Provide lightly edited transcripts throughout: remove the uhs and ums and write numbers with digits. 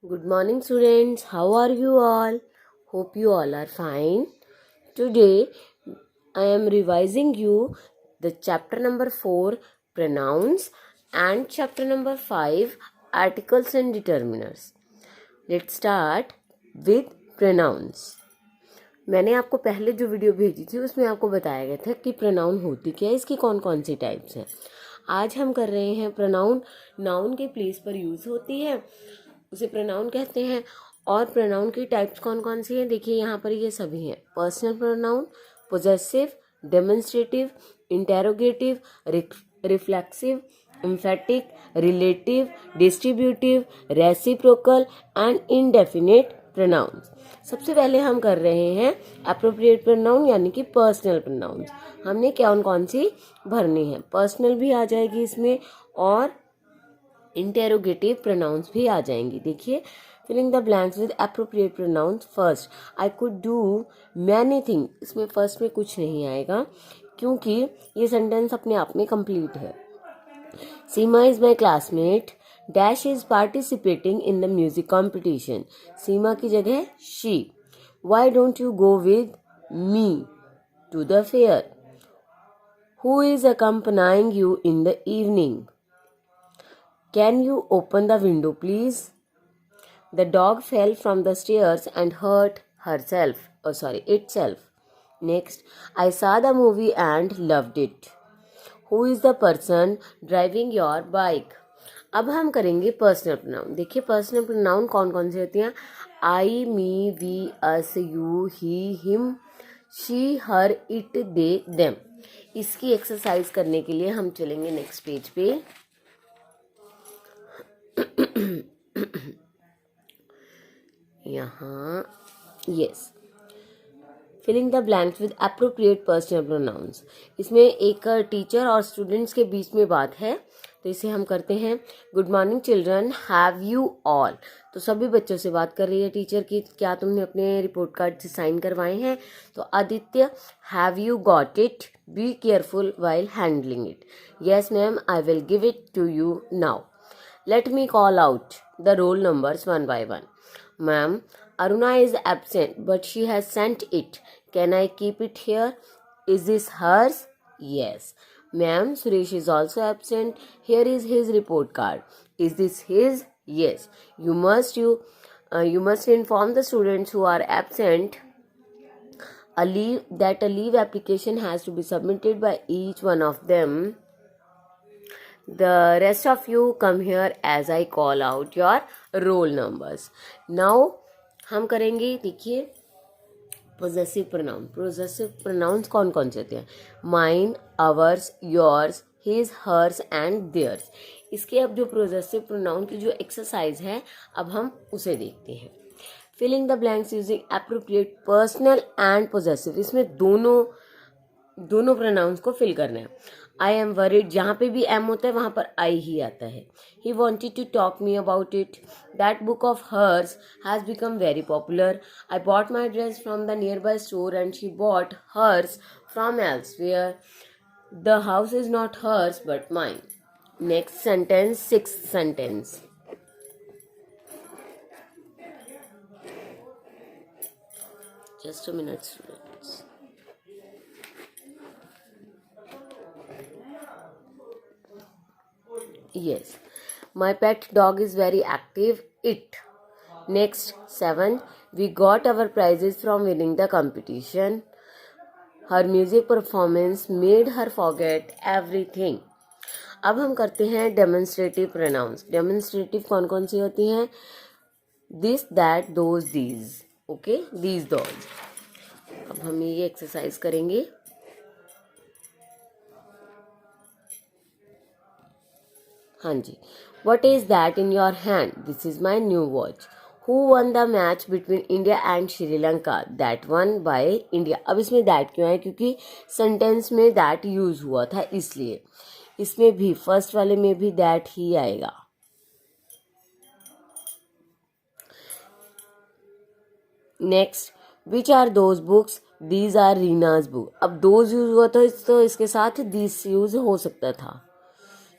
Good morning, students. How are you all? Hope you all are fine. Today, I am revising you the chapter number 4, pronouns, and chapter number 5, articles and determiners. Let's start with pronouns. मैंने आपको पहले जो video भेजी थी उसमें आपको बताया गया था कि प्रोनाउन होती क्या है, इसकी कौन कौन सी टाइप्स हैं. आज हम कर रहे हैं प्रोनाउन. नाउन के प्लेस पर यूज़ होती है, उसे प्रोनाउन कहते हैं. और प्रोनाउन की टाइप्स कौन कौन सी हैं देखिए यहाँ पर, ये सभी हैं. Personal pronoun, possessive, demonstrative, interrogative, reflexive, emphatic, relative, distributive, reciprocal and indefinite pronouns. सबसे पहले हम कर रहे हैं एप्रोप्रिएट प्रोनाउन यानी कि पर्सनल प्रोनाउंस. हमने कौन कौन सी भरनी है, पर्सनल भी आ जाएगी इसमें और इंटेरोगेटिव प्रोनाउंस भी आ जाएंगी. देखिए, filling the blanks with appropriate pronouns. First, I could do many thing. इसमें फर्स्ट में कुछ नहीं आएगा क्योंकि ये सेंटेंस अपने आप में कंप्लीट है. Seema is my classmate, dash is participating in the music competition. Seema की जगह she. Why don't you go with me to the fair. Who is accompanying you in the evening. Can you open the window, please? The dog fell from the stairs and hurt itself. Next, I saw the movie and loved it. Who is the person driving your bike? अब हम करेंगे personal pronoun. देखिए, personal pronoun कौन कौन सी होती हैं. I, me, we, us, you, he, him, she, her, it, they, them. इसकी एक्सरसाइज करने के लिए हम चलेंगे नेक्स्ट पेज पे. यहाँ yes, filling the blanks with appropriate personal pronouns. इसमें एक टीचर और स्टूडेंट्स के बीच में बात है, तो इसे हम करते हैं. Good morning children, have you all. तो सभी बच्चों से बात कर रही है टीचर की, क्या तुमने अपने रिपोर्ट कार्ड से साइन करवाए हैं. तो Aditya, have you got it, be careful while handling it. Yes ma'am, I will give it to you now. Let me call out the roll numbers one by one. Ma'am, Aruna is absent, but she has sent it. Can I keep it here? Is this hers? Yes. Ma'am, Suresh is also absent. Here is his report card. Is this his? Yes. You must inform the students who are absent that a leave application has to be submitted by each one of them. The rest of you come here as I call out your roll numbers. Now हम करेंगे, देखिए, possessive pronoun. Possessive pronounce कौन कौन से होते हैं. Mine, ours, yours, his, hers and theirs. इसके अब जो पोजेसिव प्रोनाउन की जो एक्सरसाइज है, अब हम उसे देखते हैं. Filling the blanks using appropriate personal and possessive. इसमें दोनों प्रोनाउंस को फिल करना है. आई एम वरीड, जहाँ पे भी एम होता है वहाँ पर आई ही आता है. He wanted to talk me about it. That book of hers has become very popular. I bought my dress from the nearby store and she bought hers from elsewhere. The house is not hers but mine. Next sentence, sixth sentence. Just a minute students. Yes, my pet dog is very active. It. Next, 7. We got our prizes from winning the competition. Her music performance made her forget everything. अब हम करते हैं demonstrative pronounce. Demonstrative कौन कौन सी होती हैं. This, that, those, these. Okay, these, those. अब हम ये एक्सरसाइज करेंगे. हाँ जी. What is that in your hand. This is my new watch. Who won the match between India and Sri Lanka. That won by India. अब इसमें दैट क्यों है, क्योंकि सेंटेंस में दैट यूज हुआ था, इसलिए इसमें भी फर्स्ट वाले में भी दैट ही आएगा. Next, which are those books. These are Reena's book. अब दोज यूज हुआ था तो इसके साथ दिस यूज हो सकता था.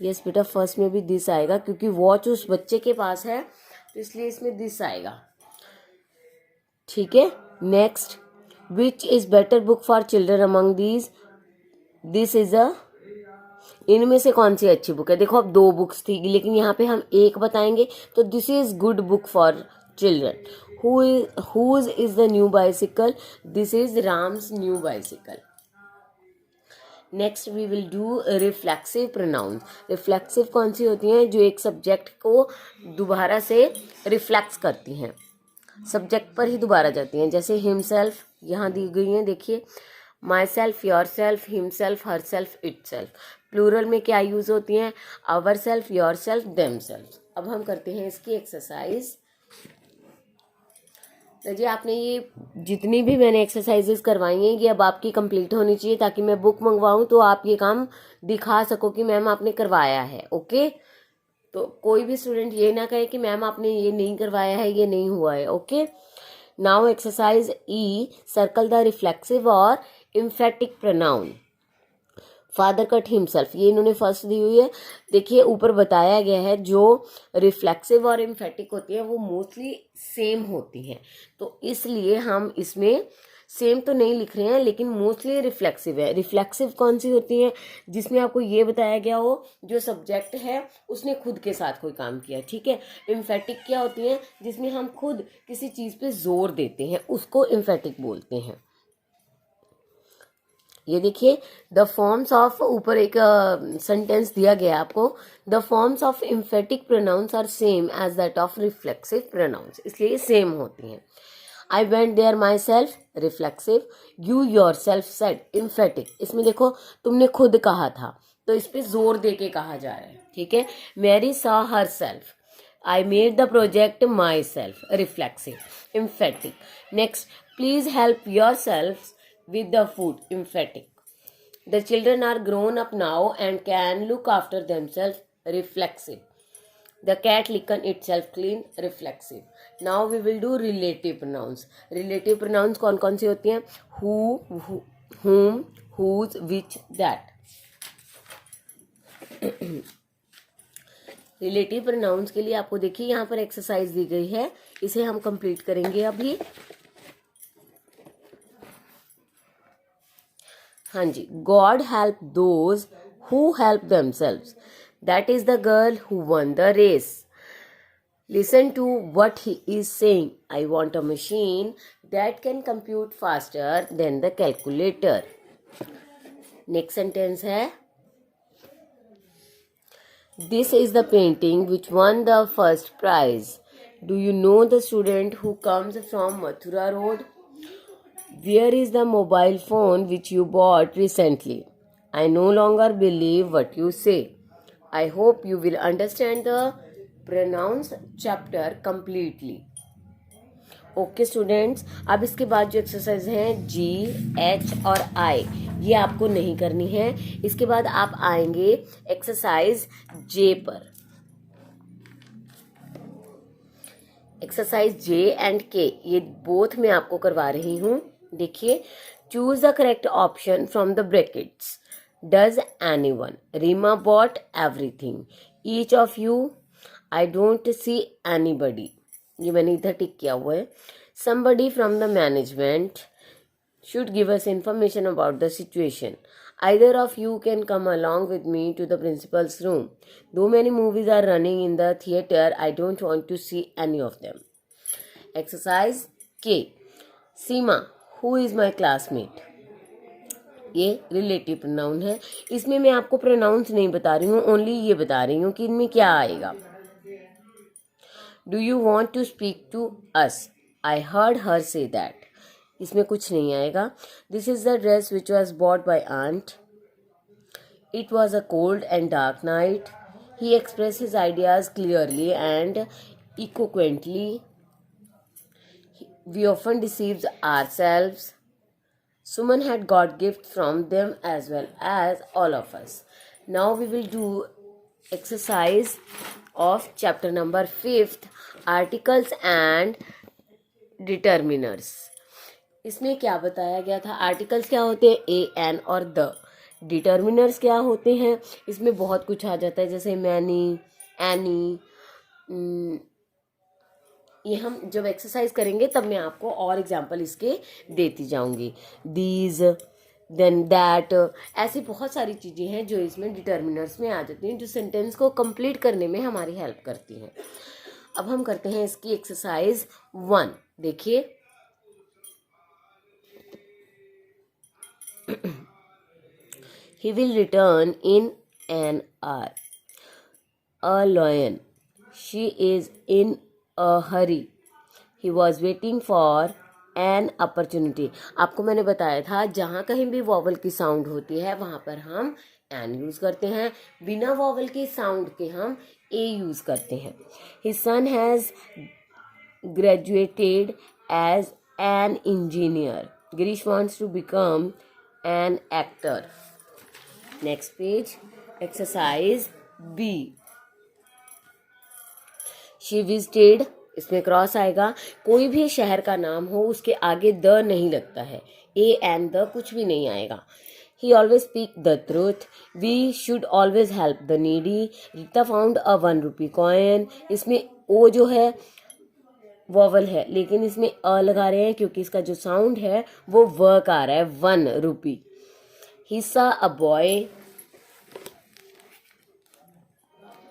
यस बेटा, फर्स्ट में भी दिस आएगा क्योंकि वॉच उस बच्चे के पास है तो इसलिए इसमें दिस आएगा, ठीक है। Next, which is better book for children among these, this is a, इनमें से कौन सी अच्छी बुक है। देखो अब दो बुक्स थी लेकिन यहाँ पे हम एक बताएंगे, तो this is good book for children. whose is the new bicycle, this is Ram's new bicycle. Next we will do reflexive pronouns. Reflexive कौन सी होती हैं, जो एक सब्जेक्ट को दोबारा से रिफ्लेक्स करती हैं, सब्जेक्ट पर ही दोबारा जाती हैं। जैसे हिमसेल्फ यहाँ दी गई हैं, देखिए, myself, yourself, himself, herself, itself. Plural में क्या यूज होती हैं, ourself, yourself, themself. अब हम करते हैं इसकी एक्सरसाइज। तो जी आपने ये जितनी भी मैंने एक्सरसाइजेस करवाई हैं ये अब आपकी कंप्लीट होनी चाहिए, ताकि मैं बुक मंगवाऊं तो आप ये काम दिखा सको कि मैम आपने करवाया है। ओके, तो कोई भी स्टूडेंट ये ना कहे कि मैम आपने ये नहीं करवाया है, ये नहीं हुआ है। Okay, now exercise E, circle the reflexive और emphatic pronoun. Father cut himself, ये इन्होंने फर्स्ट दी हुई है। देखिए ऊपर बताया गया है जो रिफ्लेक्सिव और एम्फेटिक होती है वो मोस्टली सेम होती हैं, तो इसलिए हम इसमें सेम तो नहीं लिख रहे हैं लेकिन मोस्टली रिफ्लेक्सिव है। रिफ्लेक्सिव कौन सी होती हैं, जिसमें आपको ये बताया गया हो जो सब्जेक्ट है उसने खुद के साथ कोई काम किया, ठीक है। एम्फेटिक क्या होती हैं, जिसमें हम खुद किसी चीज़ पे जोर देते हैं, उसको एम्फेटिक बोलते हैं। ये देखिए, द फॉर्म्स ऑफ, ऊपर एक सेंटेंस दिया गया आपको, the forms of emphatic pronouns are same as that of reflexive pronouns, इसलिए ये सेम होती हैं। I went there myself, reflexive. You yourself said, emphatic. इसमें देखो तुमने खुद कहा था तो इस पे जोर दे के कहा जा रहा है, ठीक है। Mary saw herself, I made the project myself, reflexive, emphatic. Next, please help yourself with the food, emphatic. The children are grown up now and can look after themselves, reflexive. The cat licked itself clean, reflexive. Now we will do relative pronouns. Relative pronouns कौन कौन सी होती हैं, who, whom, whose, which, that. Relative pronouns के लिए आपको देखिए यहाँ पर एक्सरसाइज दी गई है, इसे हम कंप्लीट करेंगे अभी। हाँ जी, God help those who help themselves, that is the girl who won the race. Listen to what he is saying, I want a machine that can compute faster than the calculator. Next sentence है, this is the painting which won the first prize. Do you know the student who comes from Mathura road? Where is the mobile phone which you bought recently? I no longer believe what you say. I hope you will understand the pronouns chapter completely. Okay students, अब इसके बाद जो exercise हैं G, H और I, ये आपको नहीं करनी है। इसके बाद आप आएंगे एक्सरसाइज J पर। एक्सरसाइज J एंड K, ये बोथ मैं आपको करवा रही हूँ। देखिए, choose the correct option from the brackets. Does anyone, Reema bought everything, each of you, I don't see anybody, ये मैंने इधर टिक किया हुआ है। Somebody from the management should give us information about the situation. Either of you can come along with me to the principal's room. Though many movies are running in the theater, I don't want to see any of them. Exercise K. Seema, who is my classmate? ये relative pronoun है। इसमें मैं आपको pronounce नहीं बता रही हूँ, only ये बता रही हूँ कि इनमें क्या आएगा। Do you want to speak to us? I heard her say that, इसमें कुछ नहीं आएगा। This is the dress which was bought by aunt, it was a cold and dark night, he express his ideas clearly and eloquently, we often deceive ourselves. Suman had got gifts from them as well as all of us. Now we will do exercise of chapter number 5th, articles and determiners. इसमें क्या बताया गया था, articles क्या होते हैं, ए, N और the. Determiners क्या होते हैं, इसमें बहुत कुछ आ जाता है, जैसे मैनी, एनी, ये हम जब एक्सरसाइज करेंगे तब मैं आपको और एग्जाम्पल इसके देती जाऊंगी. दीज, देन दैट, ऐसी बहुत सारी चीज़ें हैं जो इसमें डिटर्मिनर्स में आ जाती हैं, जो सेंटेंस को कंप्लीट करने में हमारी हेल्प करती हैं. अब हम करते हैं इसकी एक्सरसाइज 1. देखिए, he will return in an hour. A lion, she is in a hurry. He was waiting for an opportunity. आपको मैंने बताया था जहाँ कहीं भी वॉवल की साउंड होती है वहाँ पर हम एन यूज़ करते हैं, बिना वॉवल के साउंड के हम ए यूज़ करते हैं. His son has graduated as an engineer. Girish wants to become an actor. Next page, exercise B. She visited, इसमें क्रॉस आएगा. कोई भी शहर का नाम हो उसके आगे द नहीं लगता है, ए एंड द कुछ भी नहीं आएगा. He always speak the truth. We should always help the needy. Rita found a 1 rupee coin. इसमें ओ जो है वॉवल है, लेकिन इसमें अ लगा रहे हैं क्योंकि इसका जो साउंड है वो व का आ रहा है, 1 रुपी. He saw a boy.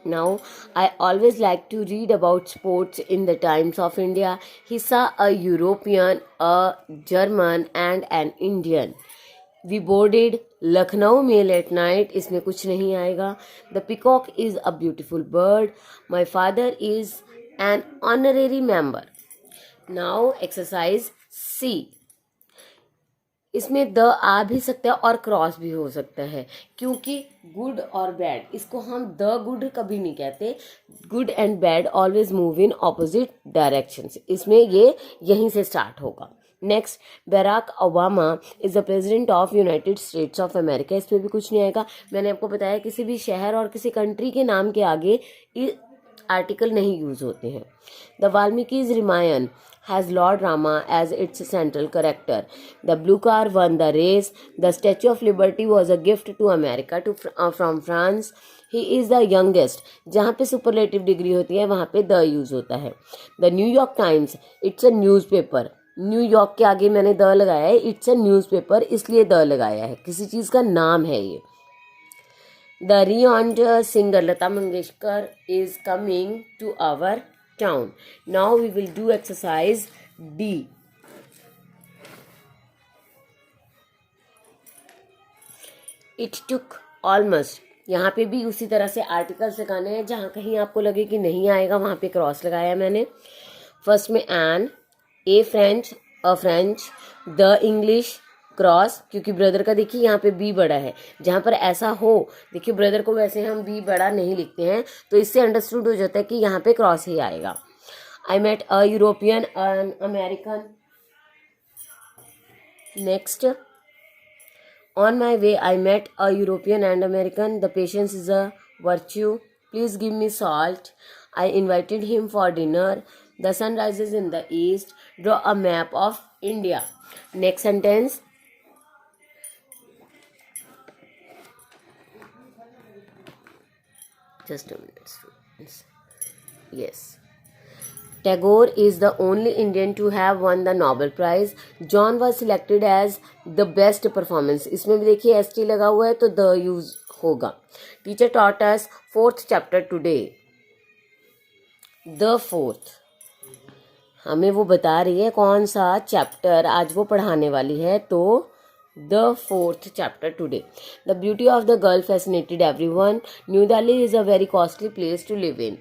Now, I always like to read about sports in the Times of India. He saw a European, a German and an Indian. We boarded Lucknow mail at night. इसमें कुछ नहीं आएगा. The peacock is a beautiful bird. My father is an honorary member. Now, exercise C. इसमें the आ भी सकता है और cross भी हो सकता है, क्योंकि गुड और बैड इसको हम द गुड कभी नहीं कहते. Good and bad always move in opposite directions. इसमें ये यहीं से स्टार्ट होगा. Next, Barack Obama is the president of United States of America. इसमें भी कुछ नहीं आएगा. मैंने आपको बताया किसी भी शहर और किसी कंट्री के नाम के आगे आर्टिकल नहीं यूज होते हैं. The Valmiki's Ramayana has Lord Rama as its central character. The blue car won the race. The Statue of Liberty was a gift to America from France. He is the youngest. जहाँ पे superlative degree होती है वहाँ पे the use होता है. The New York Times, it's a newspaper. New York के आगे मैंने द लगाया है, इट्स अ न्यूज़पेपर इसलिए द लगाया है, किसी चीज़ का नाम है ये. The renowned singer Lata Mangeshkar is coming to our town. Now we will do exercise D. It took almost. यहाँ पे भी उसी तरह से आर्टिकल्स लगाने हैं, जहाँ कहीं आपको लगे कि नहीं आएगा वहाँ पे क्रॉस लगाया मैंने. फर्स्ट में an, a French, a French, the English, cross, क्योंकि ब्रदर का देखिए यहाँ पे बी बड़ा है. जहाँ पर ऐसा हो, देखिए ब्रदर को वैसे हम बी बड़ा नहीं लिखते हैं, तो इससे अंडरस्टूड हो जाता है कि यहाँ पे क्रॉस ही आएगा. I met a European and American. Next, on my way I met a European and American. The patience is a virtue. Please give me salt. I invited him for dinner. The sun rises in the east. Draw a map of India. Next sentence. Just a minute. Yes. Tagore is the only Indian to have won the Nobel Prize. John was selected as the best performance. इसमें भी देखिए S T लगा हुआ है तो the use होगा. Teacher taught us 4th chapter today. The 4th, हमें वो बता रही है कौन सा चैप्टर आज वो पढ़ाने वाली है, तो the 4th chapter today. The beauty of the girl fascinated everyone. New Delhi is a very costly place to live in.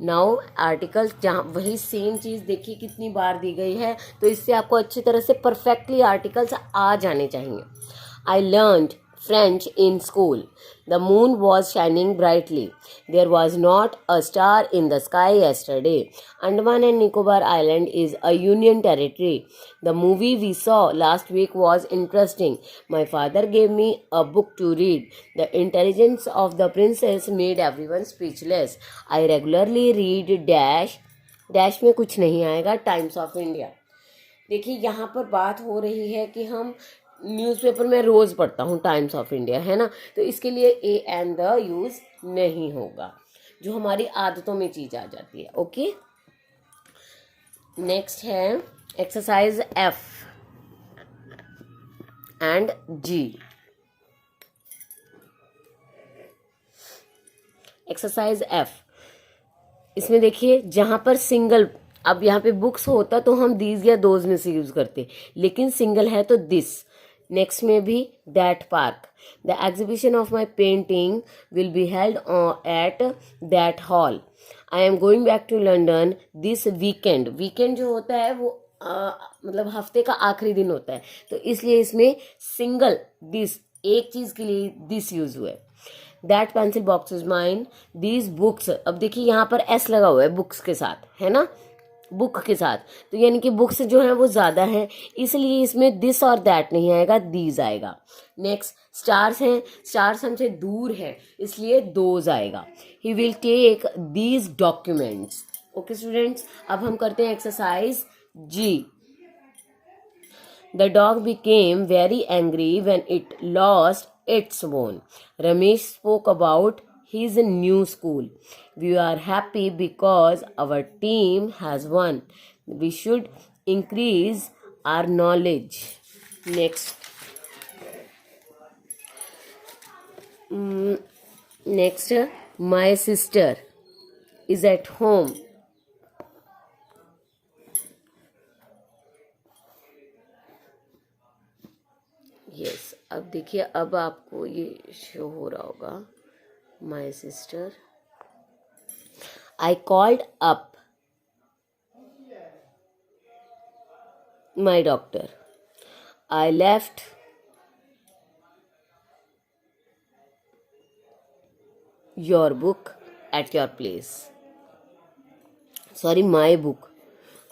Now articles, जहाँ वही सेम चीज़ देखिए कितनी बार दी गई है, तो इससे आपको अच्छी तरह से परफेक्टली आर्टिकल्स आ जाने चाहिए. I learned French in school. The moon was shining brightly. There was not a star in the sky yesterday. Andaman and Nicobar Island is a union territory. The movie we saw last week was interesting. My father gave me a book to read. The intelligence of the princess made everyone speechless. I regularly read dash. Dash में कुछ नहीं आएगा, times of India. देखिए यहाँ पर बात हो रही है कि हम न्यूज़पेपर में रोज़ पढ़ता हूँ टाइम्स ऑफ इंडिया, है ना, तो इसके लिए ए एंड द यूज़ नहीं होगा, जो हमारी आदतों में चीज़ आ जाती है. ओके, नेक्स्ट है exercise F and G. Exercise F, इसमें देखिए जहां पर सिंगल, अब यहाँ पे बुक्स होता तो हम दीज या दोज में से यूज करते, लेकिन सिंगल है तो दिस. नेक्स्ट में भी that park. The exhibition of my painting will be held at that hall. I am going back to London this weekend. Weekend जो होता है वो मतलब हफ्ते का आखिरी दिन होता है, तो इसलिए इसमें सिंगल दिस, एक चीज के लिए दिस यूज हुआ है. That pencil box is mine. These books, अब देखिए यहाँ पर एस लगा हुआ है बुक्स के साथ, है ना, बुक के साथ, तो यानी कि बुक्स जो है वो ज्यादा है, इसलिए इसमें दिस और दैट नहीं आएगा, दीज आएगा. नेक्स्ट स्टार्स हैं, स्टार्स हमसे दूर है इसलिए दोज आएगा. He will take these documents. Okay students, अब हम करते हैं exercise G. The dog became very angry when it lost its bone. Ramesh spoke about his new school. We are happy because our team has won. We should increase our knowledge. Next. Next, my sister is at home. Yes, अब देखिए, अब आपको ये show हो रहा होगा. My sister. I called up my doctor. I left your book at your place. Sorry, my book.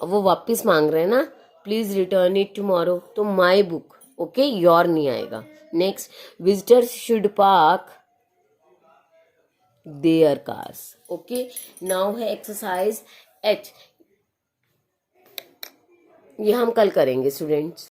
अब वो वापस मांग रहे हैं ना, प्लीज रिटर्न इट टुमारो, तो माई बुक. ओके, योर नहीं आएगा. Next, visitors should park their cars. Okay, now है एक्सरसाइज H. ये हम कल करेंगे स्टूडेंट्स.